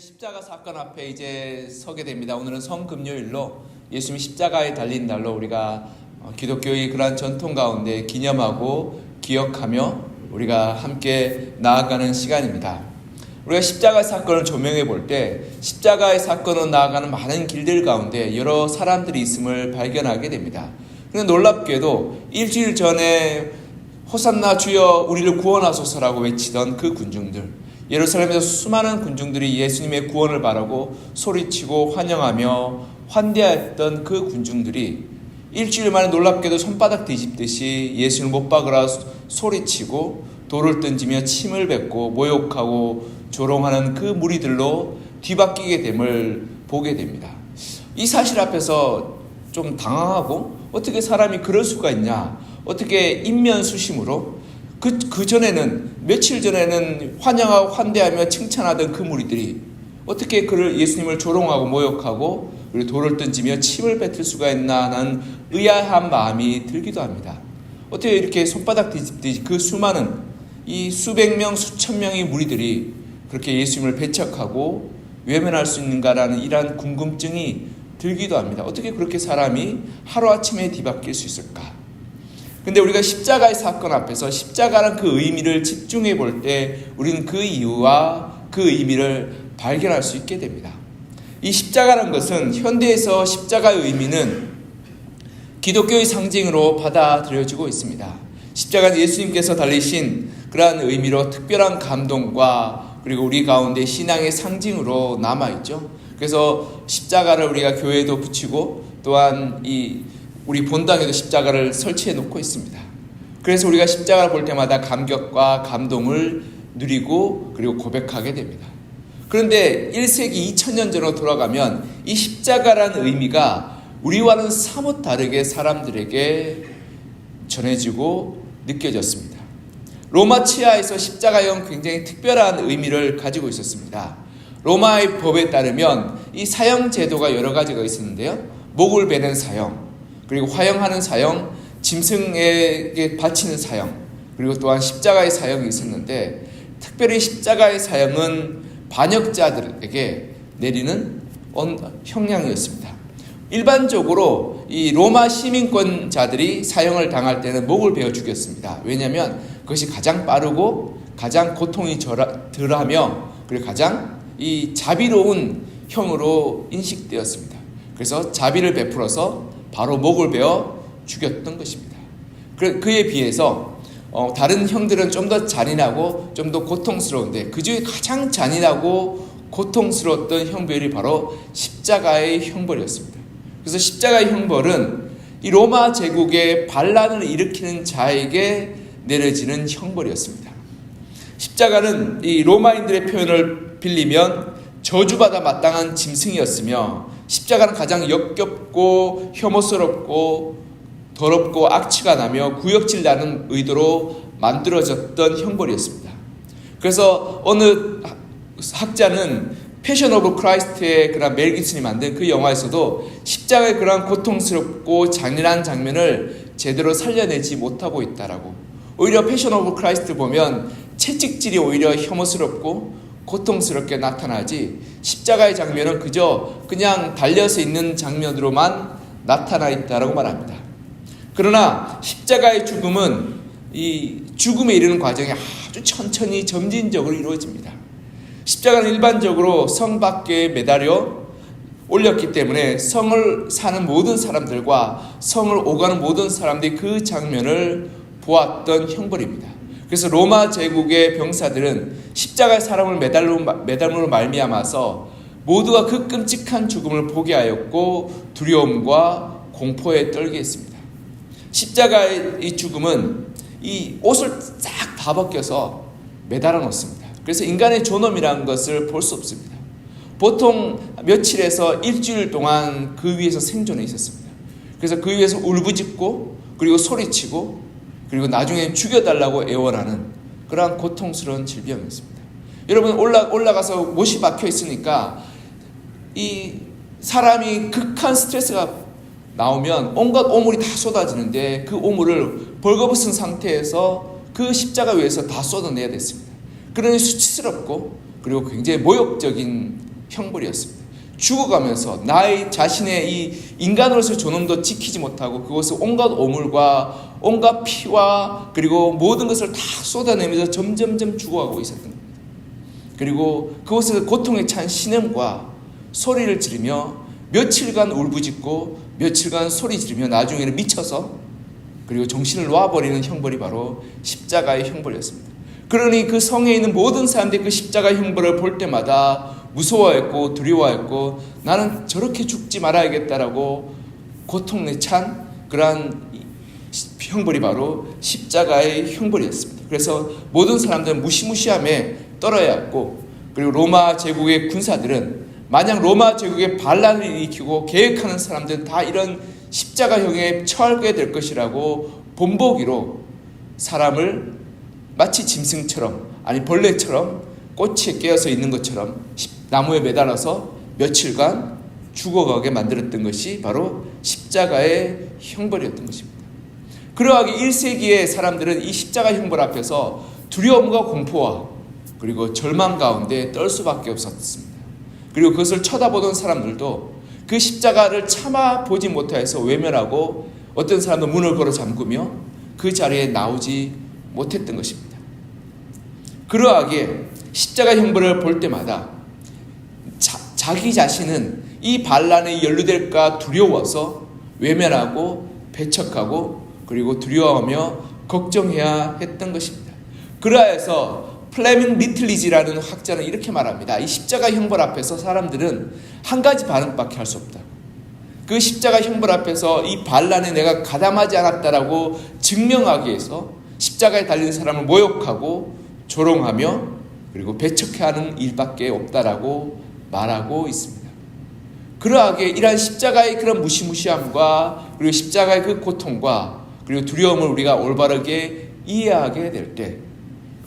십자가 사건 앞에 이제 서게 됩니다. 오늘은 성금요일로 예수님이 십자가에 달린 날로 우리가 기독교의 그러한 전통 가운데 기념하고 기억하며 우리가 함께 나아가는 시간입니다. 우리가 십자가 사건을 조명해 볼 때 십자가의 사건으로 나아가는 많은 길들 가운데 여러 사람들이 있음을 발견하게 됩니다. 그런데 놀랍게도 일주일 전에 호산나 주여 우리를 구원하소서라고 외치던 그 군중들, 예루살렘에서 수많은 군중들이 예수님의 구원을 바라고 소리치고 환영하며 환대했던 그 군중들이 일주일 만에 놀랍게도 손바닥 뒤집듯이 예수를 못 박으라 소리치고 돌을 던지며 침을 뱉고 모욕하고 조롱하는 그 무리들로 뒤바뀌게 됨을 보게 됩니다. 이 사실 앞에서 좀 당황하고 어떻게 사람이 그럴 수가 있냐, 어떻게 인면수심으로 그 전에는 며칠 전에는 환영하고 환대하며 칭찬하던 그 무리들이 어떻게 그를 예수님을 조롱하고 모욕하고 그리고 돌을 던지며 침을 뱉을 수가 있나 하는 의아한 마음이 들기도 합니다. 어떻게 이렇게 손바닥 뒤집듯이 그 수많은 이 수백 명 수천 명의 무리들이 그렇게 예수님을 배척하고 외면할 수 있는가라는 이러한 궁금증이 들기도 합니다. 어떻게 그렇게 사람이 하루아침에 뒤바뀔 수 있을까? 근데 우리가 십자가의 사건 앞에서 십자가란 그 의미를 집중해 볼 때 우리는 그 이유와 그 의미를 발견할 수 있게 됩니다. 이 십자가란 것은 현대에서 십자가의 의미는 기독교의 상징으로 받아들여지고 있습니다. 십자가는 예수님께서 달리신 그러한 의미로 특별한 감동과 그리고 우리 가운데 신앙의 상징으로 남아있죠. 그래서 십자가를 우리가 교회에도 붙이고 또한 우리 본당에도 십자가를 설치해 놓고 있습니다. 그래서 우리가 십자가를 볼 때마다 감격과 감동을 누리고 그리고 고백하게 됩니다. 그런데 1세기 2000년 전으로 돌아가면 이 십자가라는 의미가 우리와는 사뭇 다르게 사람들에게 전해지고 느껴졌습니다. 로마 치하에서 십자가형 굉장히 특별한 의미를 가지고 있었습니다. 로마의 법에 따르면 이 사형 제도가 여러 가지가 있었는데요. 목을 베는 사형, 그리고 화형하는 사형, 짐승에게 바치는 사형, 그리고 또한 십자가의 사형이 있었는데 특별히 십자가의 사형은 반역자들에게 내리는 형량이었습니다. 일반적으로 이 로마 시민권자들이 사형을 당할 때는 목을 베어 죽였습니다. 왜냐하면 그것이 가장 빠르고 가장 고통이 덜하며 그리고 가장 이 자비로운 형으로 인식되었습니다. 그래서 자비를 베풀어서 바로 목을 베어 죽였던 것입니다. 그에 비해서 다른 형들은 좀 더 잔인하고 좀 더 고통스러운데 그 중에 가장 잔인하고 고통스러웠던 형벌이 바로 십자가의 형벌이었습니다. 그래서 십자가의 형벌은 이 로마 제국의 반란을 일으키는 자에게 내려지는 형벌이었습니다. 십자가는 이 로마인들의 표현을 빌리면 저주받아 마땅한 짐승이었으며 십자가는 가장 역겹고 혐오스럽고 더럽고 악취가 나며 구역질 나는 의도로 만들어졌던 형벌이었습니다. 그래서 어느 학자는 패션 오브 크라이스트의 그런 멜 깁슨이 만든 그 영화에서도 십자가의 그런 고통스럽고 잔인한 장면을 제대로 살려내지 못하고 있다라고. 오히려 패션 오브 크라이스트 보면 채찍질이 오히려 혐오스럽고 고통스럽게 나타나지 십자가의 장면은 그냥 달려서 있는 장면으로만 나타나 있다라고 말합니다. 그러나 십자가의 죽음은 이 죽음에 이르는 과정이 아주 천천히 점진적으로 이루어집니다. 십자가는 일반적으로 성 밖에 매달려 올렸기 때문에 성을 사는 모든 사람들과 성을 오가는 모든 사람들이 그 장면을 보았던 형벌입니다. 그래서 로마 제국의 병사들은 십자가의 사람을 매달므로 말미암아서 모두가 그 끔찍한 죽음을 보게 하였고 두려움과 공포에 떨게 했습니다. 십자가의 이 죽음은 이 옷을 싹 다 벗겨서 매달아 놓습니다. 그래서 인간의 존엄이라는 것을 볼 수 없습니다. 보통 며칠에서 일주일 동안 그 위에서 생존해 있었습니다. 그래서 그 위에서 울부짖고 그리고 소리치고 그리고 나중에 죽여달라고 애원하는 그러한 고통스러운 질병이었습니다. 여러분 올라가서 못이 박혀 있으니까 이 사람이 극한 스트레스가 나오면 온갖 오물이 다 쏟아지는데 그 오물을 벌거벗은 상태에서 그 십자가 위에서 다 쏟아내야 됐습니다. 그러니 수치스럽고 그리고 굉장히 모욕적인 형벌이었습니다. 죽어가면서 나의 자신의 이 인간으로서의 존엄도 지키지 못하고 그것을 온갖 오물과 온갖 피와 그리고 모든 것을 다 쏟아내면서 점점점 죽어가고 있었던 겁니다. 그리고 그곳에서 고통에 찬 신음과 소리를 지르며 며칠간 울부짖고 며칠간 소리 지르며 나중에는 미쳐서 그리고 정신을 놓아버리는 형벌이 바로 십자가의 형벌이었습니다. 그러니 그 성에 있는 모든 사람들이 그 십자가의 형벌을 볼 때마다 무서워했고 두려워했고 나는 저렇게 죽지 말아야겠다라고 고통에 찬 그러한 형벌이 바로 십자가의 형벌이었습니다. 그래서 모든 사람들은 무시무시함에 떨어야 했고 그리고 로마 제국의 군사들은 만약 로마 제국의 반란을 일으키고 계획하는 사람들은 다 이런 십자가형에 처하게 될 것이라고 본보기로 사람을 마치 짐승처럼 아니 벌레처럼 꼬치에 깨어서 있는 것처럼 나무에 매달아서 며칠간 죽어가게 만들었던 것이 바로 십자가의 형벌이었던 것입니다. 그러하게 1세기의 사람들은 이 십자가 형벌 앞에서 두려움과 공포와 그리고 절망 가운데 떨 수밖에 없었습니다. 그리고 그것을 쳐다보던 사람들도 그 십자가를 참아 보지 못해서 외면하고 어떤 사람도 문을 걸어 잠그며 그 자리에 나오지 못했던 것입니다. 그러하게 십자가 형벌을 볼 때마다 자기 자신은 이 반란에 연루될까 두려워서 외면하고 배척하고 그리고 두려워하며 걱정해야 했던 것입니다. 그러해서 플레밍 리틀리지라는 학자는 이렇게 말합니다. 이 십자가 형벌 앞에서 사람들은 한 가지 반응밖에 할 수 없다. 그 십자가 형벌 앞에서 이 반란에 내가 가담하지 않았다라고 증명하기 위해서 십자가에 달린 사람을 모욕하고 조롱하며 그리고 배척하는 일밖에 없다라고 말하고 있습니다. 그러하게 이러한 십자가의 그런 무시무시함과 그리고 십자가의 그 고통과 그리고 두려움을 우리가 올바르게 이해하게 될 때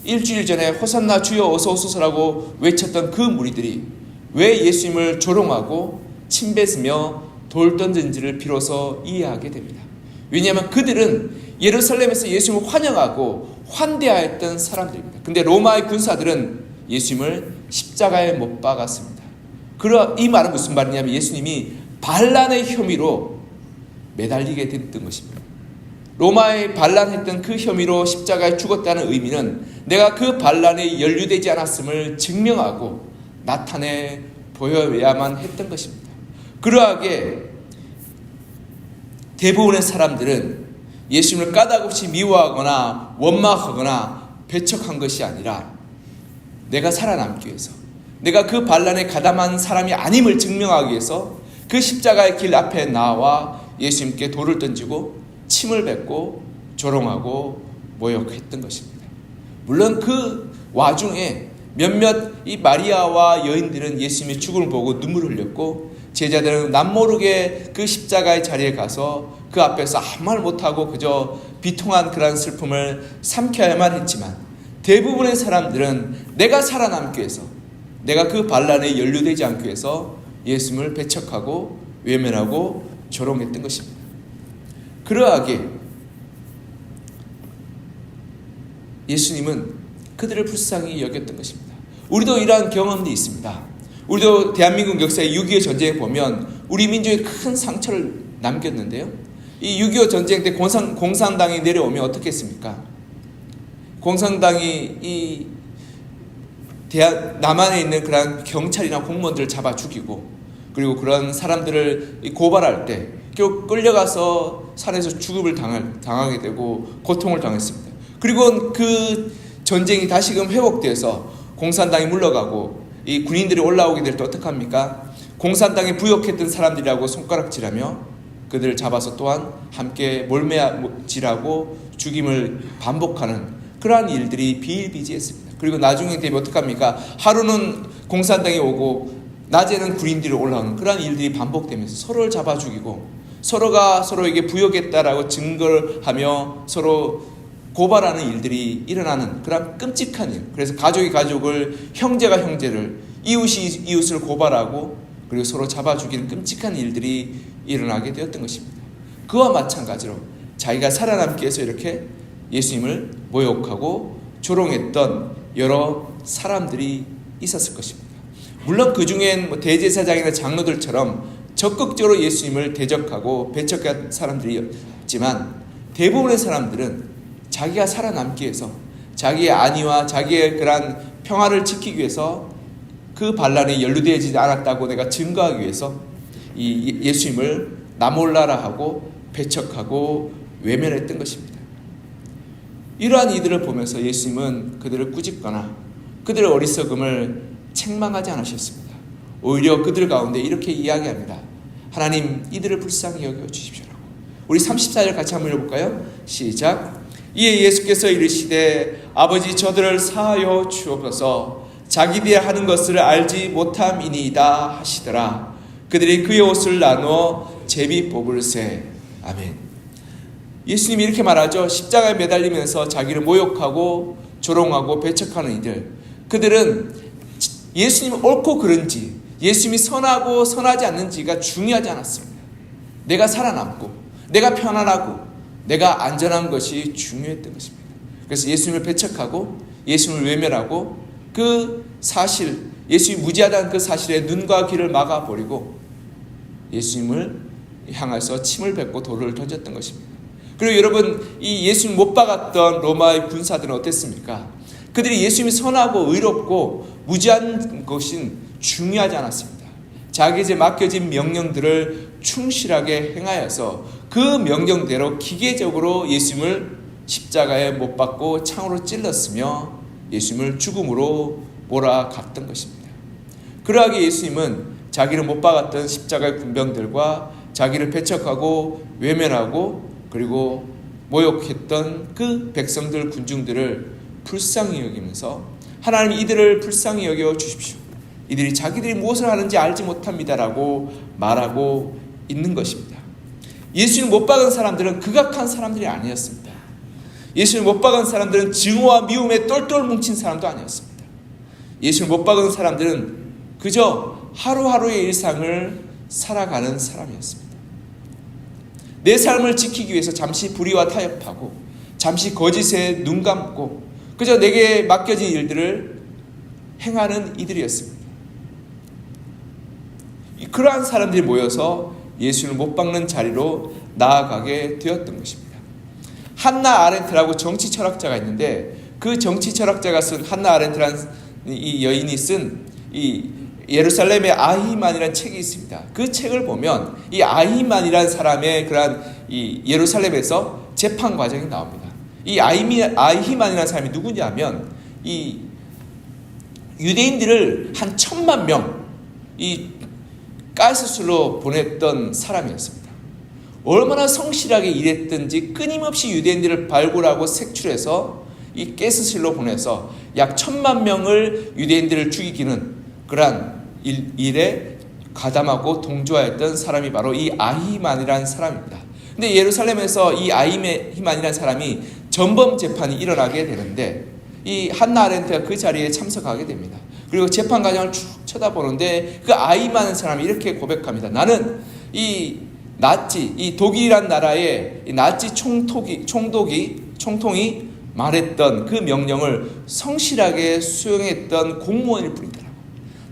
일주일 전에 호산나 주여 어서 오소서라고 외쳤던 그 무리들이 왜 예수님을 조롱하고 침뱉으며 돌 던진지를 비로소 이해하게 됩니다. 왜냐하면 그들은 예루살렘에서 예수님을 환영하고 환대하였던 사람들입니다. 근데 로마의 군사들은 예수님을 십자가에 못 박았습니다. 이 말은 무슨 말이냐면 예수님이 반란의 혐의로 매달리게 됐던 것입니다. 로마에 반란했던 그 혐의로 십자가에 죽었다는 의미는 내가 그 반란에 연루되지 않았음을 증명하고 나타내 보여야만 했던 것입니다. 그러하게 대부분의 사람들은 예수님을 까닭없이 미워하거나 원망하거나 배척한 것이 아니라 내가 살아남기 위해서 내가 그 반란에 가담한 사람이 아님을 증명하기 위해서 그 십자가의 길 앞에 나와 예수님께 돌을 던지고 침을 뱉고 조롱하고 모욕했던 것입니다. 물론 그 와중에 몇몇 이 마리아와 여인들은 예수님의 죽음을 보고 눈물을 흘렸고 제자들은 남모르게 그 십자가의 자리에 가서 그 앞에서 아무 말 못하고 그저 비통한 그런 슬픔을 삼켜야만 했지만 대부분의 사람들은 내가 살아남기 위해서 내가 그 반란에 연루되지 않기 위해서 예수님을 배척하고 외면하고 조롱했던 것입니다. 그러하게 예수님은 그들을 불쌍히 여겼던 것입니다. 우리도 이러한 경험이 있습니다. 우리도 대한민국 역사의 6.25 전쟁에 보면 우리 민족에 큰 상처를 남겼는데요. 이 6.25 전쟁 때 공산당이 내려오면 어떻게 했습니까? 공산당이 이 남한에 있는 그런 경찰이나 공무원들을 잡아 죽이고 그리고 그런 사람들을 고발할 때 결국 끌려가서 산에서 죽음을 당하게 되고 고통을 당했습니다. 그리고 그 전쟁이 다시금 회복돼서 공산당이 물러가고 이 군인들이 올라오게 될 때 어떡합니까? 공산당에 부역했던 사람들이라고 손가락질하며 그들을 잡아서 또한 함께 몰매질하고 죽임을 반복하는 그러한 일들이 비일비재했습니다. 그리고 나중에 되면 어떡합니까? 하루는 공산당이 오고 낮에는 군인들이 올라오는 그러한 일들이 반복되면서 서로를 잡아 죽이고 서로가 서로에게 부역했다라고 증거를 하며 서로 고발하는 일들이 일어나는 그런 끔찍한 일. 그래서 가족이 가족을, 형제가 형제를, 이웃이 이웃을 고발하고 그리고 서로 잡아 죽이는 끔찍한 일들이 일어나게 되었던 것입니다. 그와 마찬가지로 자기가 살아남기 위해서 이렇게 예수님을 모욕하고 조롱했던 여러 사람들이 있었을 것입니다. 물론 그 중엔 뭐 대제사장이나 장로들처럼 적극적으로 예수님을 대적하고 배척한 사람들이었지만 대부분의 사람들은 자기가 살아남기 위해서 자기의 안위와 자기의 그러한 평화를 지키기 위해서 그 반란에 연루되지 않았다고 내가 증거하기 위해서 이 예수님을 나몰라라 하고 배척하고 외면했던 것입니다. 이러한 이들을 보면서 예수님은 그들을 꾸짖거나 그들의 어리석음을 책망하지 않으셨습니다. 오히려 그들 가운데 이렇게 이야기합니다. 하나님, 이들을 불쌍히 여겨주십시오라고. 우리 34절 같이 한번 읽어볼까요? 시작. 이에 예수께서 이르시되 아버지, 저들을 사하여 주옵소서. 자기들이 하는 것을 알지 못함이니이다 하시더라. 그들이 그의 옷을 나누어 제비 뽑을세. 아멘. 예수님이 이렇게 말하죠. 십자가에 매달리면서 자기를 모욕하고 조롱하고 배척하는 이들, 그들은 예수님이 옳고 그른지, 예수님이 선하고 선하지 않는지가 중요하지 않았습니다. 내가 살아남고 내가 편안하고 내가 안전한 것이 중요했던 것입니다. 그래서 예수님을 배척하고 예수님을 외면하고 그 사실, 예수님이 무지하다는 그 사실에 눈과 귀를 막아버리고 예수님을 향해서 침을 뱉고 돌을 던졌던 것입니다. 그리고 여러분, 이 예수님 못 박았던 로마의 군사들은 어땠습니까? 그들이 예수님이 선하고 의롭고 무지한 것은 중요하지 않았습니다. 자기에게 맡겨진 명령들을 충실하게 행하여서 그 명령대로 기계적으로 예수님을 십자가에 못 박고 창으로 찔렀으며 예수님을 죽음으로 몰아갔던 것입니다. 그러하기에 예수님은 자기를 못 박았던 십자가의 군병들과 자기를 배척하고 외면하고 그리고 모욕했던 그 백성들, 군중들을 불쌍히 여기면서 하나님, 이들을 불쌍히 여겨 주십시오. 이들이 자기들이 무엇을 하는지 알지 못합니다라고 말하고 있는 것입니다. 예수님 못 박은 사람들은 극악한 사람들이 아니었습니다. 예수님 못 박은 사람들은 증오와 미움에 똘똘 뭉친 사람도 아니었습니다. 예수님 못 박은 사람들은 그저 하루하루의 일상을 살아가는 사람이었습니다. 내 삶을 지키기 위해서 잠시 불의와 타협하고 잠시 거짓에 눈 감고 그저 내게 맡겨진 일들을 행하는 이들이었습니다. 그러한 사람들이 모여서 예수를 못 박는 자리로 나아가게 되었던 것입니다. 한나 아렌트라고 정치 철학자가 있는데, 그 정치 철학자가 쓴, 한나 아렌트라는 이 여인이 쓴 이 예루살렘의 아히만이라는 책이 있습니다. 그 책을 보면 이 아히만이라는 사람의 그러한 이 예루살렘에서 재판 과정이 나옵니다. 이 아히만이라는 사람이 누구냐면 이 유대인들을 한 1,000만 명 이 가스술로 보냈던 사람이었습니다. 얼마나 성실하게 일했든지 끊임없이 유대인들을 발굴하고 색출해서 이 가스실로 보내서 약 1,000만 명을 유대인들을 죽이기는 그러한 일에 가담하고 동조하였던 사람이 바로 이 아히만이라는 사람입니다. 근데 예루살렘에서 이 아히만이라는 사람이 전범 재판이 일어나게 되는데 이 한나 아렌트가 그 자리에 참석하게 됩니다. 그리고 재판 과정을 쭉 쳐다보는데 그 아히만이라는 사람이 이렇게 고백합니다. 나는 이 나치, 이 독일이란 나라의 이 나치 총통이 말했던 그 명령을 성실하게 수행했던 공무원일 뿐이더라.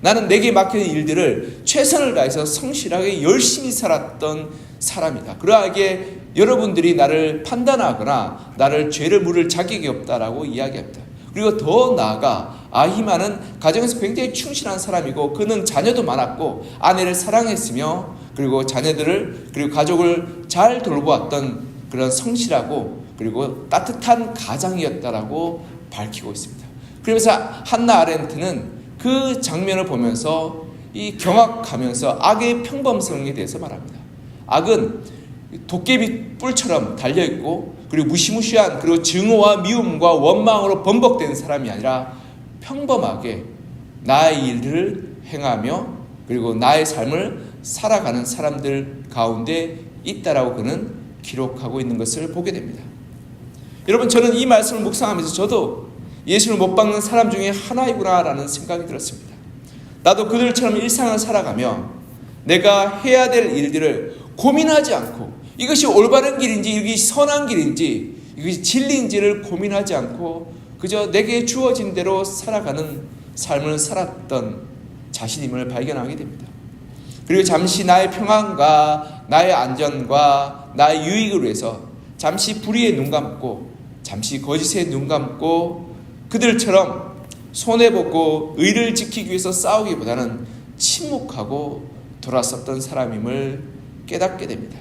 나는 내게 맡겨진 일들을 최선을 다해서 성실하게 열심히 살았던 사람이다. 그러하기에 여러분들이 나를 판단하거나 나를 죄를 물을 자격이 없다라고 이야기합니다. 그리고 더 나아가 아히만은 가정에서 굉장히 충실한 사람이고 그는 자녀도 많았고 아내를 사랑했으며 그리고 자녀들을 그리고 가족을 잘 돌보았던 그런 성실하고 그리고 따뜻한 가장이었다라고 밝히고 있습니다. 그러면서 한나 아렌트는 그 장면을 보면서 이 경악하면서 악의 평범성에 대해서 말합니다. 악은 도깨비 뿔처럼 달려있고 그리고 무시무시한 그리고 증오와 미움과 원망으로 번복되는 사람이 아니라 평범하게 나의 일들을 행하며 그리고 나의 삶을 살아가는 사람들 가운데 있다라고 그는 기록하고 있는 것을 보게 됩니다. 여러분, 저는 이 말씀을 묵상하면서 저도 예수를 못 박는 사람 중에 하나이구나라는 생각이 들었습니다. 나도 그들처럼 일상을 살아가며 내가 해야 될 일들을 고민하지 않고 이것이 올바른 길인지 이것이 선한 길인지 이것이 진리인지를 고민하지 않고 그저 내게 주어진 대로 살아가는 삶을 살았던 자신임을 발견하게 됩니다. 그리고 잠시 나의 평안과 나의 안전과 나의 유익을 위해서 잠시 불의에 눈 감고 잠시 거짓에 눈 감고 그들처럼 손해보고 의를 지키기 위해서 싸우기보다는 침묵하고 돌아섰던 사람임을 깨닫게 됩니다.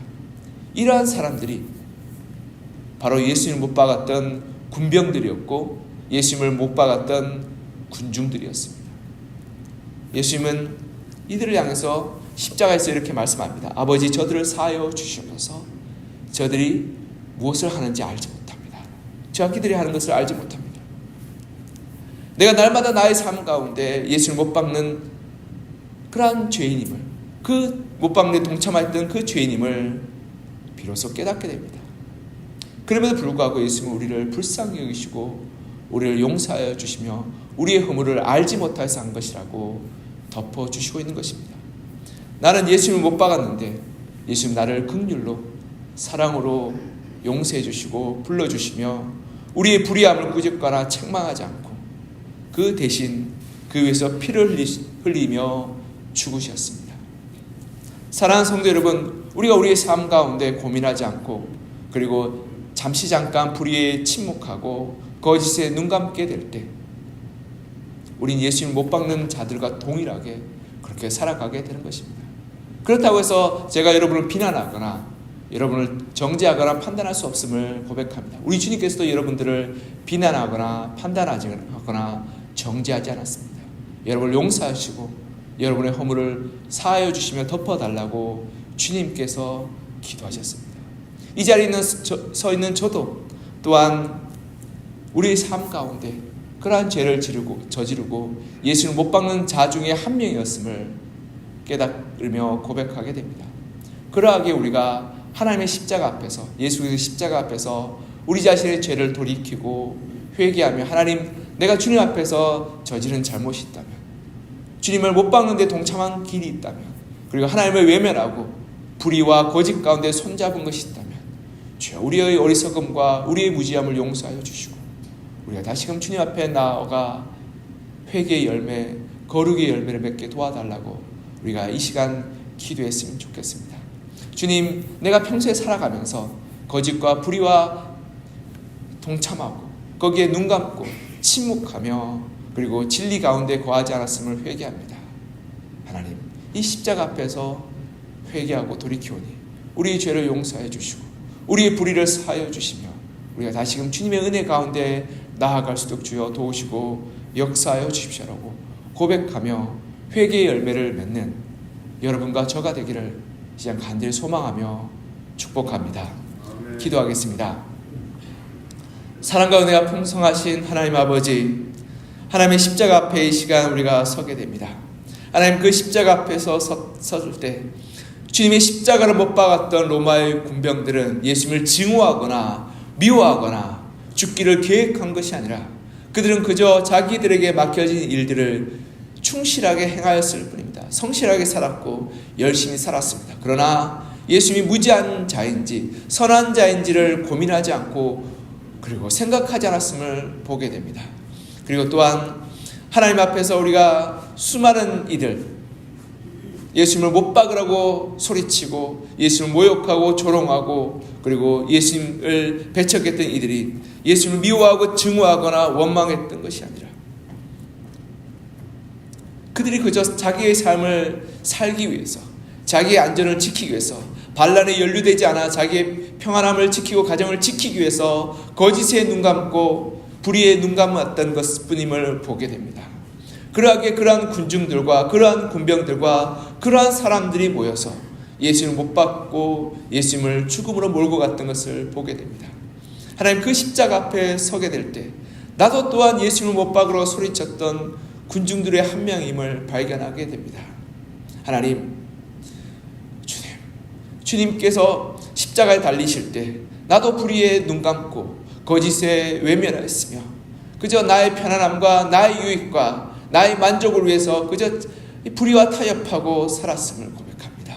이러한 사람들이 바로 예수님을 못 박았던 군병들이었고 예수님을 못 박았던 군중들이었습니다. 예수님은 이들을 향해서 십자가에서 이렇게 말씀합니다. 아버지, 저들을 사하여 주시옵소서. 저들이 무엇을 하는지 알지 못합니다. 저들이 하는 것을 알지 못합니다. 내가 날마다 나의 삶 가운데 예수를 못 박는 그러한 죄인임을, 그 못 박는 데 동참했던 그 죄인임을 비로소 깨닫게 됩니다. 그럼에도 불구하고 예수님은 우리를 불쌍히 여기시고 우리를 용서하여 주시며 우리의 허물을 알지 못해서 한 것이라고 덮어주시고 있는 것입니다. 나는 예수님을 못 박았는데 예수님 나를 긍휼로 사랑으로 용서해 주시고 불러주시며 우리의 불의함을 꾸짖거나 책망하지 않고 그 대신 그 위에서 피를 흘리며 죽으셨습니다. 사랑하는 성도 여러분, 우리가 우리의 삶 가운데 고민하지 않고 그리고 잠시 잠깐 불의에 침묵하고 거짓에 눈 감게 될 때 우린 예수님을 못 박는 자들과 동일하게 그렇게 살아가게 되는 것입니다. 그렇다고 해서 제가 여러분을 비난하거나 여러분을 정죄하거나 판단할 수 없음을 고백합니다. 우리 주님께서도 여러분들을 비난하거나 판단하거나 정죄하지 않았습니다. 여러분을 용서하시고 여러분의 허물을 사하여 주시며 덮어달라고 주님께서 기도하셨습니다. 이 자리에 서 있는 저도 또한 우리의 삶 가운데 그러한 죄를 저지르고 예수를 못 박는 자 중에 한 명이었음을 깨달으며 고백하게 됩니다. 그러하게 우리가 하나님의 십자가 앞에서, 예수 그리스도의 십자가 앞에서 우리 자신의 죄를 돌이키고 회개하며 하나님, 내가 주님 앞에서 저지른 잘못이 있다면, 주님을 못 박는 데 동참한 길이 있다면, 그리고 하나님을 외면하고 불의와 거짓 가운데 손잡은 것이 있다면 주여 우리의 어리석음과 우리의 무지함을 용서하여 주시고 우리가 다시금 주님 앞에 나아가 회개의 열매, 거룩의 열매를 맺게 도와달라고 우리가 이 시간 기도했으면 좋겠습니다. 주님, 내가 평소에 살아가면서 거짓과 불의와 동참하고 거기에 눈 감고 침묵하며 그리고 진리 가운데 거하지 않았음을 회개합니다. 하나님, 이 십자가 앞에서 회개하고 돌이키오니 우리의 죄를 용서해 주시고 우리의 불의를 사하여 주시며 우리가 다시금 주님의 은혜 가운데 나아갈 수 있도록 주여 도우시고 역사하여 주십시오라고 고백하며 회개의 열매를 맺는 여러분과 저가 되기를 시장 간절히 소망하며 축복합니다. 기도하겠습니다. 사랑과 은혜가 풍성하신 하나님 아버지, 하나님의 십자가 앞에 이 시간 우리가 서게 됩니다. 하나님, 그 십자가 앞에서 섰을 때 주님의 십자가를 못 박았던 로마의 군병들은 예수님을 증오하거나 미워하거나 죽기를 계획한 것이 아니라 그들은 그저 자기들에게 맡겨진 일들을 충실하게 행하였을 뿐입니다. 성실하게 살았고 열심히 살았습니다. 그러나 예수님이 무지한 자인지 선한 자인지를 고민하지 않고 그리고 생각하지 않았음을 보게 됩니다. 그리고 또한 하나님 앞에서 우리가 수많은 이들, 예수님을 못 박으라고 소리치고 예수님을 모욕하고 조롱하고 그리고 예수님을 배척했던 이들이 예수님을 미워하고 증오하거나 원망했던 것이 아니라 그들이 그저 자기의 삶을 살기 위해서, 자기의 안전을 지키기 위해서, 반란에 연루되지 않아 자기의 평안함을 지키고 가정을 지키기 위해서 거짓에 눈 감고 불의에 눈 감았던 것뿐임을 보게 됩니다. 그러하게 그러한 군중들과 그러한 군병들과 그러한 사람들이 모여서 예수님을 못 박고 예수님을 죽음으로 몰고 갔던 것을 보게 됩니다. 하나님, 그 십자가 앞에 서게 될 때 나도 또한 예수님을 못 박으러 소리쳤던 군중들의 한 명임을 발견하게 됩니다. 하나님, 주님께서 십자가에 달리실 때 나도 불의에 눈 감고 거짓에 외면하였으며 그저 나의 편안함과 나의 유익과 나의 만족을 위해서 그저 불의와 타협하고 살았음을 고백합니다.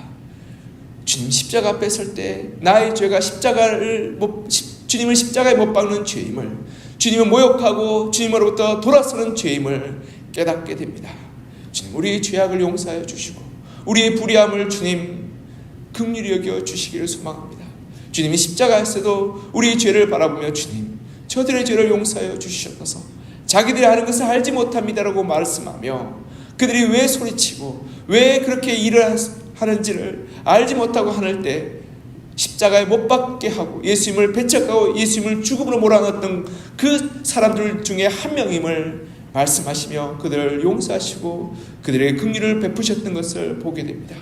주님 십자가 앞에 설 때 나의 죄가 주님을 십자가에 못 박는 죄임을, 주님을 모욕하고 주님으로부터 돌아서는 죄임을 깨닫게 됩니다. 주님 우리의 죄악을 용서하여 주시고 우리의 불의함을 주님 긍휼히 여겨 주시기를 소망합니다. 주님이 십자가에서도 우리의 죄를 바라보며 주님 저들의 죄를 용서하여 주시옵소서. 자기들이 하는 것을 알지 못합니다라고 말씀하며 그들이 왜 소리치고 왜 그렇게 일을 하는지를 알지 못하고 하는 때 십자가에 못 박게 하고 예수님을 배척하고 예수님을 죽음으로 몰아넣었던 그 사람들 중에 한 명임을 말씀하시며 그들을 용서하시고 그들에게 긍휼을 베푸셨던 것을 보게 됩니다.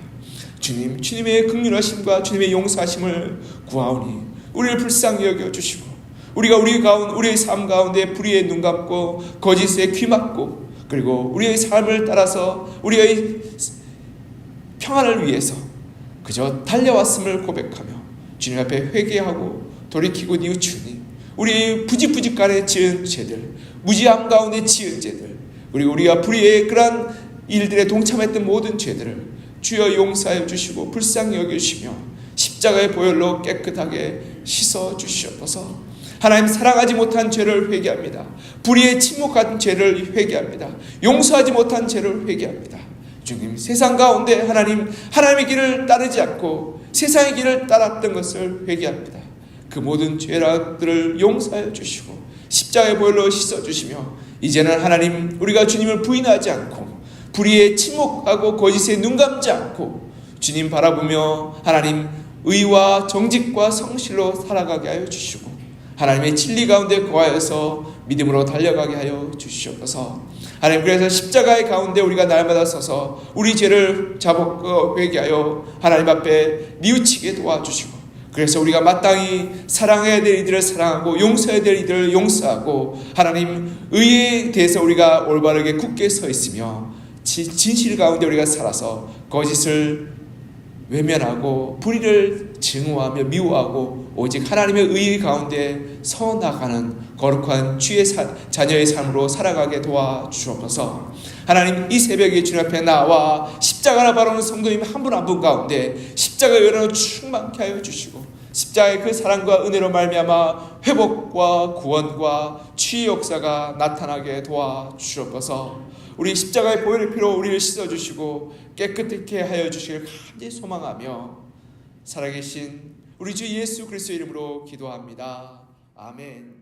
주님, 주님의 긍휼하심과 주님의 용서하심을 구하오니 우리를 불쌍히 여겨주시고 우리가 우리의 삶 가운데 불의에 눈 감고 거짓에 귀 막고 그리고 우리의 삶을 따라서 우리의 평안을 위해서 그저 달려왔음을 고백하며 주님 앞에 회개하고 돌이키고 뉘우치니 우리의 부직간에 지은 죄들, 무지함 가운데 지은 죄들, 그리고 우리가 불의의 그러한 일들에 동참했던 모든 죄들을 주여 용서하여 주시고 불쌍히 여겨주시며 십자가의 보혈로 깨끗하게 씻어 주시옵소서. 하나님 사랑하지 못한 죄를 회개합니다. 불의에 침묵한 죄를 회개합니다. 용서하지 못한 죄를 회개합니다. 주님 세상 가운데 하나님의 길을 따르지 않고 세상의 길을 따랐던 것을 회개합니다. 그 모든 죄악들을 용서하여 주시고 십자가의 보혈로 씻어주시며 이제는 하나님 우리가 주님을 부인하지 않고 불의에 침묵하고 거짓에 눈 감지 않고 주님 바라보며 하나님 의와 정직과 성실로 살아가게 하여 주시고 하나님의 진리 가운데 거하여서 믿음으로 달려가게 하여 주시옵소서. 하나님 그래서 십자가의 가운데 우리가 날마다 서서 우리 죄를 자복하고 회개하여 하나님 앞에 뉘우치게 도와주시고 그래서 우리가 마땅히 사랑해야 될 이들을 사랑하고 용서해야 될 이들을 용서하고 하나님 의에 대해서 우리가 올바르게 굳게 서 있으며 진실 가운데 우리가 살아서 거짓을 외면하고 불의를 증오하며 미워하고 오직 하나님의 의 가운데 서 나가는 거룩한 주의 자녀의 삶으로 살아가게 도와주옵소서. 하나님 이 새벽에 주님 앞에 나와 십자가를 바라보는 성도님 한 분 한 분 가운데 십자가의 은혜로 충만케 하여 주시고 십자가의 그 사랑과 은혜로 말미암아 회복과 구원과 치유의 역사가 나타나게 도와주옵소서. 우리 십자가의 보혈의 피로 우리를 씻어주시고 깨끗하게 하여 주시길 간절히 소망하며 살아계신 우리 주 예수 그리스도의 이름으로 기도합니다. 아멘.